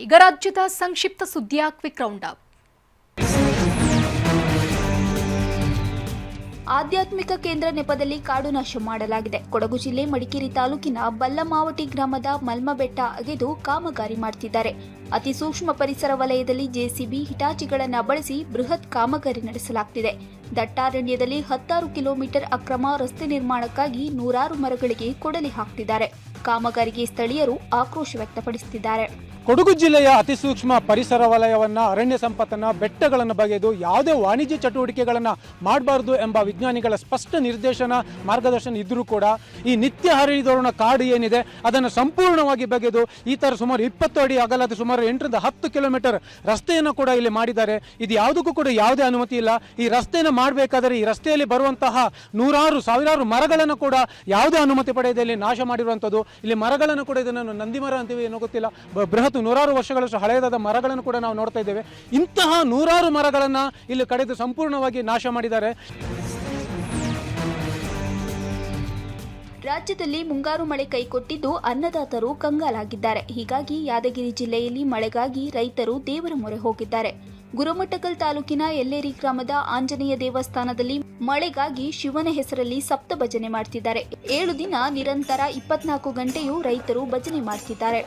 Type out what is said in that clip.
ಈಗ ರಾಜ್ಯದ ಸಂಕ್ಷಿಪ್ತ ಸುದ್ದಿಯ ಕ್ವಿಕ್ ರೌಂಡ್ ಅಪ್. ಆಧ್ಯಾತ್ಮಿಕ ಕೇಂದ್ರ ನೆಪದಲ್ಲಿ ಕಾಡು ನಾಶ ಮಾಡಲಾಗಿದೆ. ಕೊಡಗು ಜಿಲ್ಲೆ ಮಡಿಕೇರಿ ತಾಲೂಕಿನ ಬಲ್ಲಮಾವಟಿ ಗ್ರಾಮದ ಮಲ್ಮಬೆಟ್ಟ ಅಗೆದು ಕಾಮಗಾರಿ ಮಾಡುತ್ತಿದ್ದಾರೆ. ಅತಿ ಸೂಕ್ಷ್ಮ ಪರಿಸರ ವಲಯದಲ್ಲಿ ಜೆಸಿಬಿ ಹಿಟಾಚಿಗಳನ್ನು ಬಳಸಿ ಬೃಹತ್ ಕಾಮಗಾರಿ ನಡೆಸಲಾಗುತ್ತಿದೆ. ದಟ್ಟಾರಣ್ಯದಲ್ಲಿ 16 ಕಿಲೋಮೀಟರ್ ಅಕ್ರಮ ರಸ್ತೆ ನಿರ್ಮಾಣಕ್ಕಾಗಿ ನೂರಾರು ಮರಗಳಿಗೆ ಕೊಡಲಿ ಹಾಕುತ್ತಿದ್ದಾರೆ. ಕಾಮಗಾರಿಗೆ ಸ್ಥಳೀಯರು ಆಕ್ರೋಶ ವ್ಯಕ್ತಪಡಿಸುತ್ತಿದ್ದಾರೆ. ಕೊಡಗು ಜಿಲ್ಲೆಯ ಅತಿ ಸೂಕ್ಷ್ಮ ಪರಿಸರ ವಲಯವನ್ನ, ಅರಣ್ಯ ಸಂಪತ್ತನ್ನ, ಬೆಟ್ಟಗಳನ್ನು ಬಗೆದು ಯಾವುದೇ ವಾಣಿಜ್ಯ ಚಟುವಟಿಕೆಗಳನ್ನು ಮಾಡಬಾರದು ಎಂಬ ವಿಜ್ಞಾನಿಗಳ ಸ್ಪಷ್ಟ ನಿರ್ದೇಶನ, ಮಾರ್ಗದರ್ಶನ ಇದ್ರೂ ಕೂಡ ಈ ನಿತ್ಯ ಹರಿದೋರಣ ಕಾಡು ಏನಿದೆ ಅದನ್ನು ಸಂಪೂರ್ಣವಾಗಿ ಬಗೆದು ಈ ಥರ ಸುಮಾರು 20 ಅಡಿ ಅಗಲದ ಸುಮಾರು 8 ರಿಂದ 10 ಕಿಲೋಮೀಟರ್ ರಸ್ತೆಯನ್ನು ಕೂಡ ಇಲ್ಲಿ ಮಾಡಿದ್ದಾರೆ. ಇದು ಯಾವುದಕ್ಕೂ ಕೂಡ ಯಾವುದೇ ಅನುಮತಿ ಇಲ್ಲ. ಈ ರಸ್ತೆಯನ್ನು ಮಾಡಬೇಕಾದರೆ ಈ ರಸ್ತೆಯಲ್ಲಿ ಬರುವಂತಹ ನೂರಾರು ಸಾವಿರಾರು ಮರಗಳನ್ನು ಕೂಡ ಯಾವುದೇ ಅನುಮತಿ ಪಡೆಯದೆ ಇಲ್ಲಿ ನಾಶ ಮಾಡಿರುವಂಥದ್ದು. ಇಲ್ಲಿ ಮರಗಳನ್ನು ಕೂಡ ಇದನ್ನು ನಂದಿ ಮರ ಅಂತೀವಿ ಏನೋ ಗೊತ್ತಿಲ್ಲ, ಬೃಹತ್ ನೂರಾರು ವರ್ಷಗಳಷ್ಟು ಹಳೆಯದಾದ ಮರಗಳನ್ನು ಕೂಡ ನಾವು ನೋಡ್ತಾ ಇದ್ದೇವೆ. ಇಂತಹ ನೂರಾರು ಮರಗಳನ್ನು ಇಲ್ಲಿ ಕಡಿದು ಸಂಪೂರ್ಣವಾಗಿ ನಾಶ ಮಾಡಿದ್ದಾರೆ. ರಾಜ್ಯದಲ್ಲಿ ಮುಂಗಾರು ಮಳೆ ಕೈಕೊಟ್ಟಿದ್ದು ಅನ್ನದಾತರು ಕಂಗಾಲಾಗಿದ್ದಾರೆ. ಹೀಗಾಗಿ ಯಾದಗಿರಿ ಜಿಲ್ಲೆಯಲ್ಲಿ ಮಳೆಗಾಗಿ ರೈತರು ದೇವರ ಮೊರೆ ಹೋಗಿದ್ದಾರೆ. ಗುರುಮಠಕಲ್ ತಾಲೂಕಿನ ಎಲ್ಲೇರಿ ಗ್ರಾಮದ ಆಂಜನೇಯ ದೇವಸ್ಥಾನದಲ್ಲಿ ಮಳೆಗಾಗಿ ಶಿವನ ಹೆಸರಲ್ಲಿ ಸಪ್ತ ಭಜನೆ ಮಾಡ್ತಿದ್ದಾರೆ. 7 ದಿನ ನಿರಂತರ 24 ಗಂಟೆಯೂ ರೈತರು ಭಜನೆ ಮಾಡ್ತಿದ್ದಾರೆ.